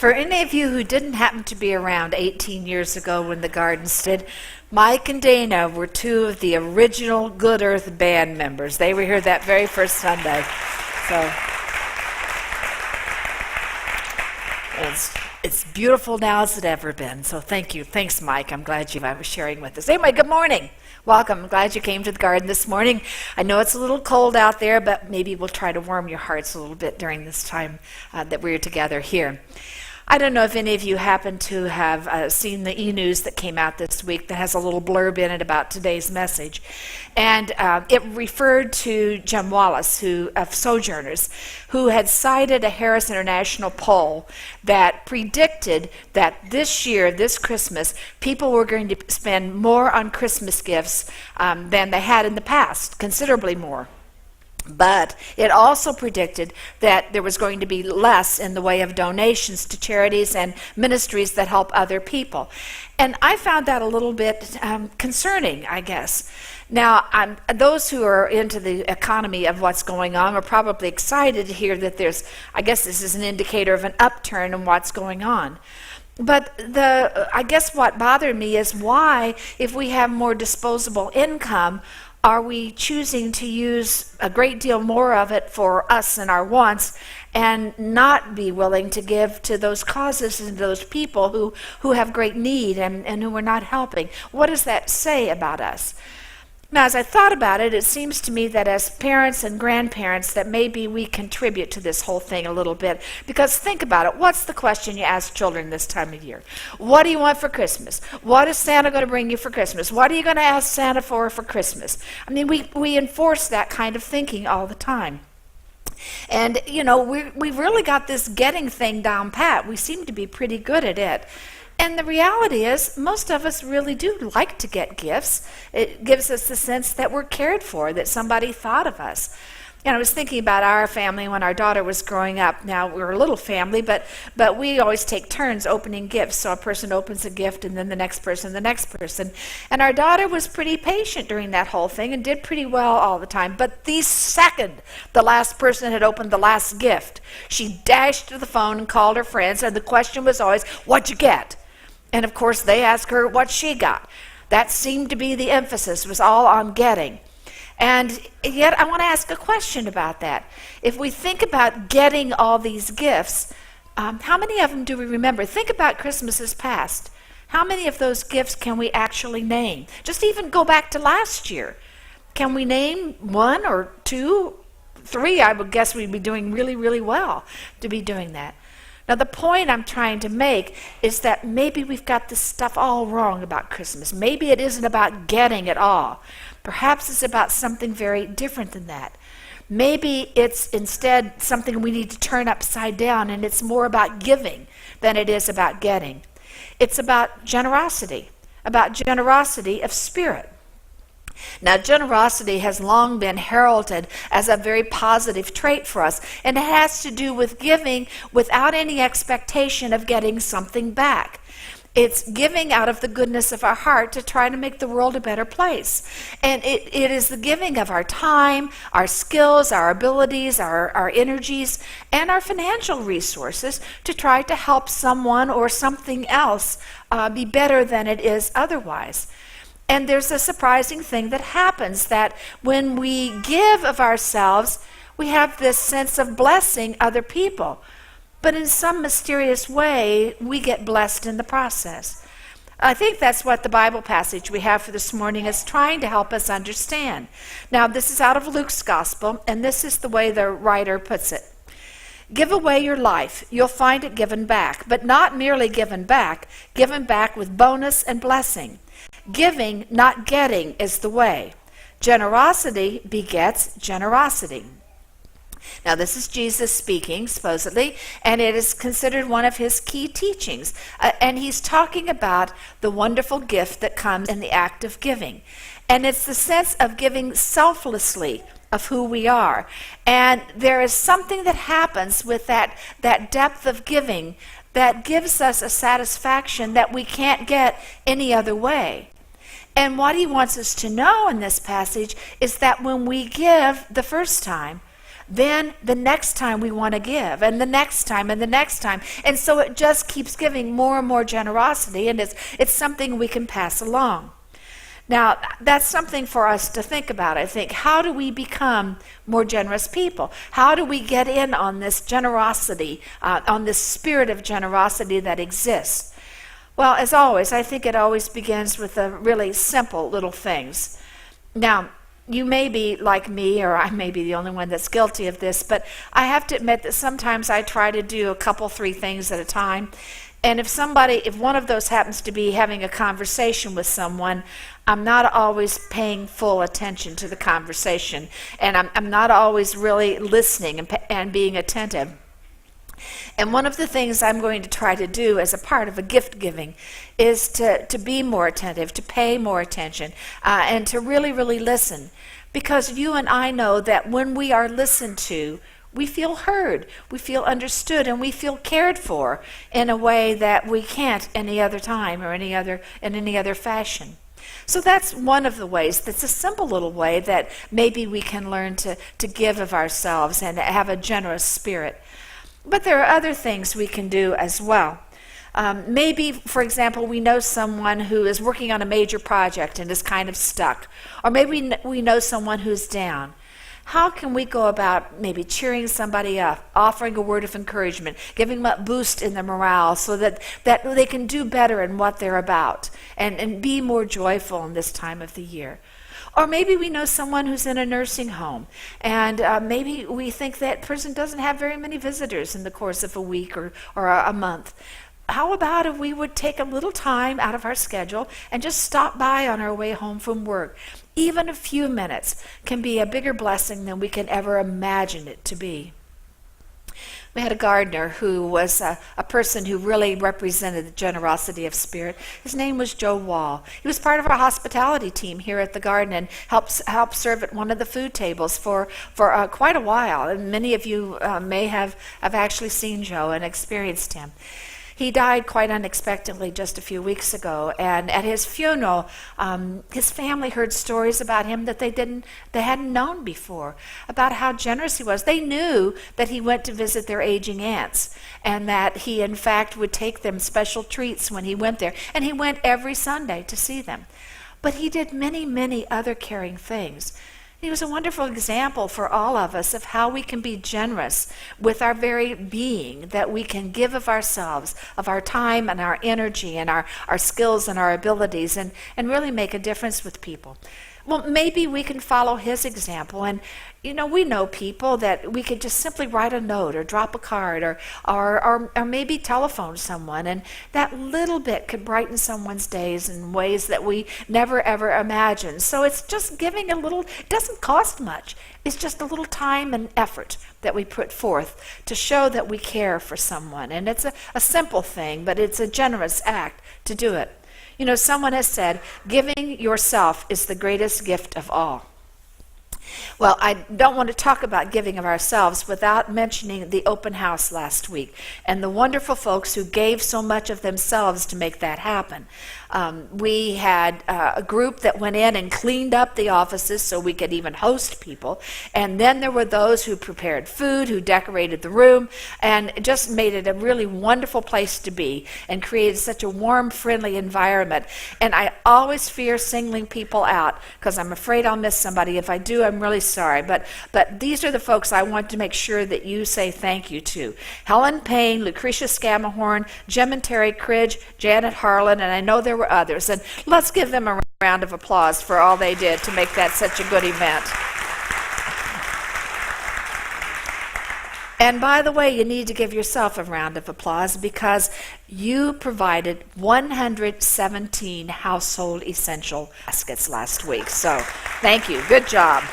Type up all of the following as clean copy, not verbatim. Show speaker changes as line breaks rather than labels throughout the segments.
For any of you who didn't happen to be around 18 years ago when the garden stood, Mike and Dana were two of the original Good Earth band members. They were here that very first Sunday. So it's beautiful now as it ever been. So thank you. Thanks, Mike. I'm glad you was sharing with us. Anyway, good morning. Welcome. I'm glad you came to the garden this morning. I know it's a little cold out there, but maybe we'll try to warm your hearts a little bit during this time that we're together here. I don't know if any of you happen to have seen the e-news that came out this week that has a little blurb in it about today's message. And it referred to Jim Wallace, of Sojourners, who had cited a Harris International poll that predicted that this year, this Christmas, people were going to spend more on Christmas gifts than they had in the past, considerably more. But it also predicted that there was going to be less in the way of donations to charities and ministries that help other people. And I found that a little bit concerning, I guess. Now, those who are into the economy of what's going on are probably excited to hear that I guess this is an indicator of an upturn in what's going on. But I guess what bothered me is why, if we have more disposable income, are we choosing to use a great deal more of it for us and our wants and not be willing to give to those causes and those people who have great need and who are not helping? What does that say about us? Now, as I thought about it, it seems to me that as parents and grandparents that maybe we contribute to this whole thing a little bit. Because think about it. What's the question you ask children this time of year? What do you want for Christmas? What is Santa going to bring you for Christmas? What are you going to ask Santa for Christmas? I mean, we enforce that kind of thinking all the time. And, we've really got this getting thing down pat. We seem to be pretty good at it. And the reality is, most of us really do like to get gifts. It gives us the sense that we're cared for, that somebody thought of us. I was thinking about our family when our daughter was growing up. Now, we're a little family, but we always take turns opening gifts. So a person opens a gift, and then the next person. And our daughter was pretty patient during that whole thing and did pretty well all the time. But the second the last person had opened the last gift, she dashed to the phone and called her friends, and the question was always, "What'd you get?" And of course, they asked her what she got. That seemed to be the emphasis, was all on getting. And yet, I want to ask a question about that. If we think about getting all these gifts, how many of them do we remember? Think about Christmases past. How many of those gifts can we actually name? Just even go back to last year. Can we name one or two, three? I would guess we'd be doing really, really well to be doing that. Now, the point I'm trying to make is that maybe we've got this stuff all wrong about Christmas. Maybe it isn't about getting at all. Perhaps it's about something very different than that. Maybe it's instead something we need to turn upside down, and it's more about giving than it is about getting. It's about generosity of spirit. Now, generosity has long been heralded as a very positive trait for us, and it has to do with giving without any expectation of getting something back. It's giving out of the goodness of our heart to try to make the world a better place. And it is the giving of our time, our skills, our abilities, our energies, and our financial resources to try to help someone or something else be better than it is otherwise. And there's a surprising thing that happens, that when we give of ourselves, we have this sense of blessing other people. But in some mysterious way, we get blessed in the process. I think that's what the Bible passage we have for this morning is trying to help us understand. Now, this is out of Luke's Gospel, and this is the way the writer puts it. Give away your life, you'll find it given back, but not merely given back with bonus and blessing. Giving, not getting, is the way. Generosity begets generosity. Now, this is Jesus speaking, supposedly, and it is considered one of his key teachings. And he's talking about the wonderful gift that comes in the act of giving. And it's the sense of giving selflessly of who we are. And there is something that happens with that depth of giving that gives us a satisfaction that we can't get any other way. And what he wants us to know in this passage is that when we give the first time, then the next time we want to give, and the next time, and the next time. And so it just keeps giving more and more generosity, and it's something we can pass along. Now, that's something for us to think about, I think. How do we become more generous people? How do we get in on this generosity, on this spirit of generosity that exists? Well, as always, I think it always begins with the really simple little things. Now, you may be like me, or I may be the only one that's guilty of this, but I have to admit that sometimes I try to do a couple, 3 things at a time. And if one of those happens to be having a conversation with someone, I'm not always paying full attention to the conversation, and I'm not always really listening and being attentive. And one of the things I'm going to try to do as a part of a gift giving is to be more attentive, to pay more attention, and to really, really listen. Because you and I know that when we are listened to, we feel heard, we feel understood, and we feel cared for in a way that we can't any other time or in any other fashion. So that's one of the ways. That's a simple little way that maybe we can learn to give of ourselves and have a generous spirit. But there are other things we can do as well. Maybe, for example, we know someone who is working on a major project and is kind of stuck. Or maybe we know someone who's down. How can we go about maybe cheering somebody up, offering a word of encouragement, giving them a boost in their morale so that they can do better in what they're about and be more joyful in this time of the year? Or maybe we know someone who's in a nursing home, and maybe we think that person doesn't have very many visitors in the course of a week or a month. How about if we would take a little time out of our schedule and just stop by on our way home from work? Even a few minutes can be a bigger blessing than we can ever imagine it to be. We had a gardener who was a person who really represented the generosity of spirit. His name was Joe Wall. He was part of our hospitality team here at the garden and helped serve at one of the food tables for quite a while. And many of you may have actually seen Joe and experienced him. He died quite unexpectedly just a few weeks ago, and at his funeral, his family heard stories about him that they hadn't known before, about how generous he was. They knew that he went to visit their aging aunts, and that he, in fact, would take them special treats when he went there, and he went every Sunday to see them. But he did many, many other caring things. He was a wonderful example for all of us of how we can be generous with our very being, that we can give of ourselves, of our time and our energy and our skills and our abilities, and really make a difference with people. Well, maybe we can follow his example, and we know people that we could just simply write a note or drop a card or maybe telephone someone, and that little bit could brighten someone's days in ways that we never ever imagined. So it's just giving a little. It doesn't cost much. It's just a little time and effort that we put forth to show that we care for someone. And it's a simple thing, but it's a generous act to do it. Someone has said, giving yourself is the greatest gift of all. Well, I don't want to talk about giving of ourselves without mentioning the open house last week and the wonderful folks who gave so much of themselves to make that happen. We had a group that went in and cleaned up the offices so we could even host people. And then there were those who prepared food, who decorated the room, and just made it a really wonderful place to be and created such a warm, friendly environment. And I always fear singling people out because I'm afraid I'll miss somebody. If I do, I'm really sorry. But these are the folks I want to make sure that you say thank you to. Helen Payne, Lucretia Scamahorn, Jim and Terry Cridge, Janet Harlan, and I know there were others. And let's give them a round of applause for all they did to make that such a good event. And by the way, you need to give yourself a round of applause because you provided 117 household essential baskets last week. So thank you. Good job.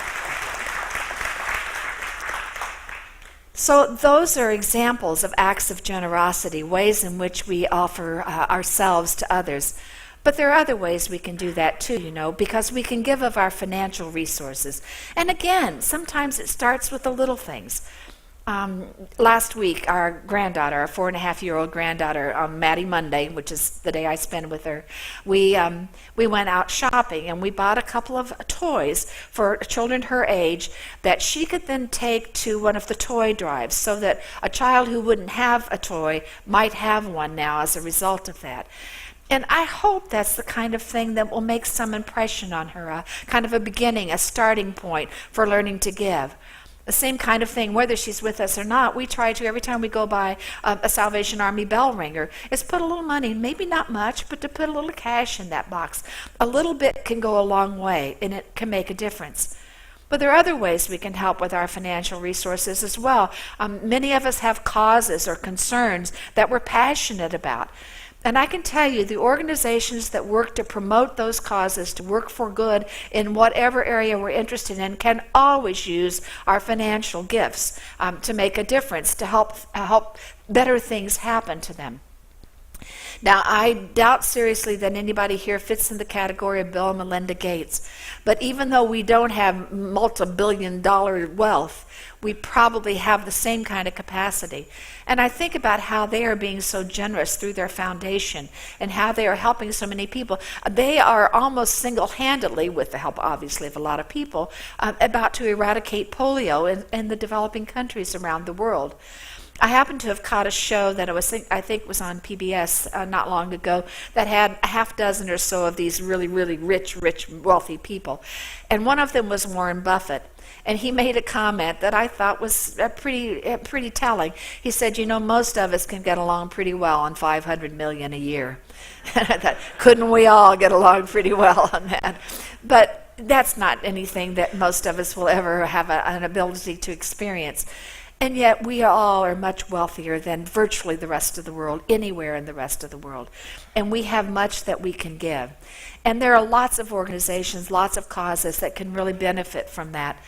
So those are examples of acts of generosity, ways in which we offer ourselves to others. But there are other ways we can do that too, because we can give of our financial resources. And again, sometimes it starts with the little things. Last week, our granddaughter, our 4.5-year-old granddaughter, Maddie Monday, which is the day I spend with her, we went out shopping and we bought a couple of toys for children her age that she could then take to one of the toy drives, so that a child who wouldn't have a toy might have one now as a result of that. And I hope that's the kind of thing that will make some impression on her, a kind of a beginning, a starting point for learning to give. The same kind of thing, whether she's with us or not, we try to, every time we go by a Salvation Army bell ringer, is put a little money, maybe not much, but to put a little cash in that box. A little bit can go a long way, and it can make a difference. But there are other ways we can help with our financial resources as well. Many of us have causes or concerns that we're passionate about. And I can tell you, the organizations that work to promote those causes, to work for good in whatever area we're interested in, can always use our financial gifts to make a difference, to help better things happen to them. Now, I doubt seriously that anybody here fits in the category of Bill and Melinda Gates. But even though we don't have multi-billion-dollar wealth, we probably have the same kind of capacity. And I think about how they are being so generous through their foundation and how they are helping so many people. They are almost single-handedly, with the help obviously of a lot of people, about to eradicate polio in the developing countries around the world. I happened to have caught a show that I think was on PBS not long ago that had a half dozen or so of these really, really rich, wealthy people. And one of them was Warren Buffett. And he made a comment that I thought was pretty telling. He said, you know, most of us can get along pretty well on $500 million a year. And I thought, couldn't we all get along pretty well on that? But that's not anything that most of us will ever have an ability to experience. And yet we all are much wealthier than virtually the rest of the world, anywhere in the rest of the world. And we have much that we can give. And there are lots of organizations, lots of causes that can really benefit from that.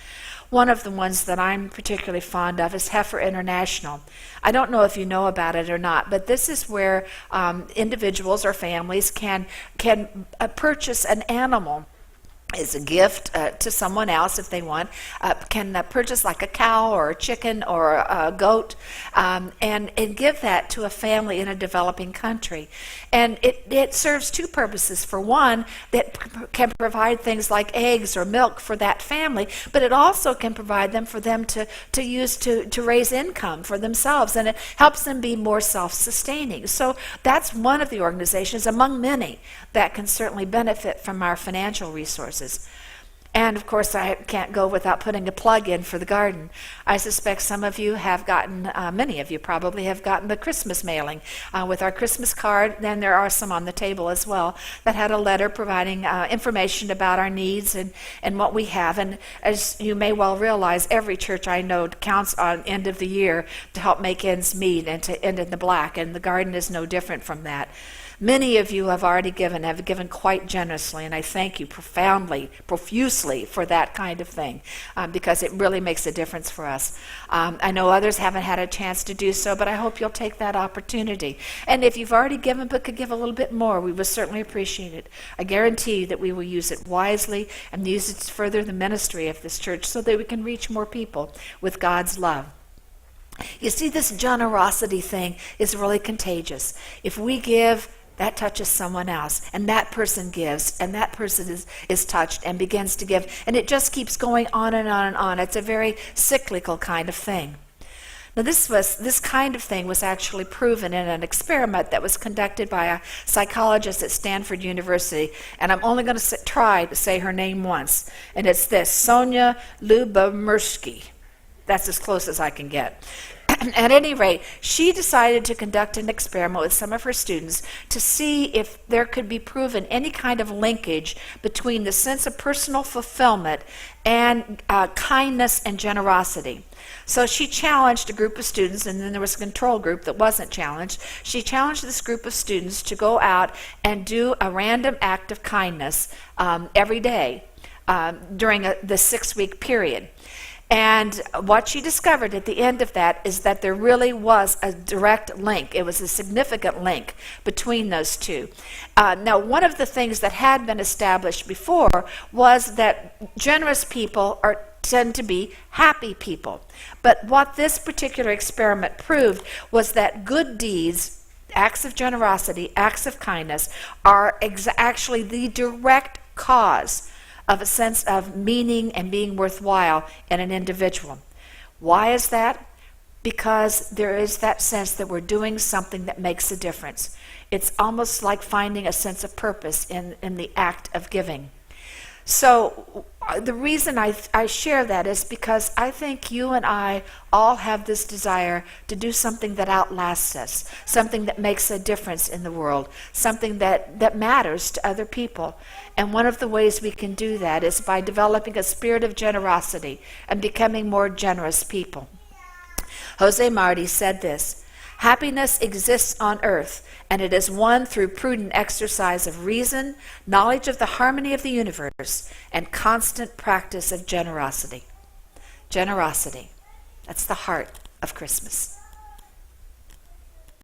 One of the ones that I'm particularly fond of is Heifer International. I don't know if you know about it or not, but this is where individuals or families can purchase an animal as a gift to someone else if they want, can purchase like a cow or a chicken or a goat and give that to a family in a developing country. And it serves two purposes. For one, that can provide things like eggs or milk for that family, but it also can provide them for them to use to raise income for themselves, and it helps them be more self-sustaining. So that's one of the organizations among many that can certainly benefit from our financial resources. And of course, I can't go without putting a plug in for the garden. I suspect some of you have gotten, many of you probably have gotten the Christmas mailing with our Christmas card. Then there are some on the table as well that had a letter providing information about our needs and what we have. And as you may well realize, every church I know counts on end of the year to help make ends meet and to end in the black, and the garden is no different from that. Many of you have already have given quite generously, and I thank you profusely for that kind of thing, because it really makes a difference for us. I know others haven't had a chance to do so, but I hope you'll take that opportunity. And if you've already given but could give a little bit more, we would certainly appreciate it. I guarantee that we will use it wisely and use it to further the ministry of this church so that we can reach more people with God's love. You see, this generosity thing is really contagious. If we give, that touches someone else, and that person gives, and that person is touched and begins to give, and it just keeps going on and on and on. It's a very cyclical kind of thing. Now, this kind of thing was actually proven in an experiment that was conducted by a psychologist at Stanford University, and I'm only going to try to say her name once, and it's this, Sonja Lyubomirsky. That's as close as I can get. At any rate, she decided to conduct an experiment with some of her students to see if there could be proven any kind of linkage between the sense of personal fulfillment and kindness and generosity. So she challenged a group of students, and then there was a control group that wasn't challenged. She challenged this group of students to go out and do a random act of kindness every day during the 6-week period. And what she discovered at the end of that is that there really was a direct link. It was a significant link between those two. Now, one of the things that had been established before was that generous people tend to be happy people. But what this particular experiment proved was that good deeds, acts of generosity, acts of kindness, are actually the direct cause of a sense of meaning and being worthwhile in an individual. Why is that? Because there is that sense that we're doing something that makes a difference. It's almost like finding a sense of purpose in the act of giving. So the reason I share that is because I think you and I all have this desire to do something that outlasts us, something that makes a difference in the world, something that matters to other people. And one of the ways we can do that is by developing a spirit of generosity and becoming more generous people. Jose Marti said this: "Happiness exists on earth, and it is won through prudent exercise of reason, knowledge of the harmony of the universe, and constant practice of generosity." Generosity. That's the heart of Christmas.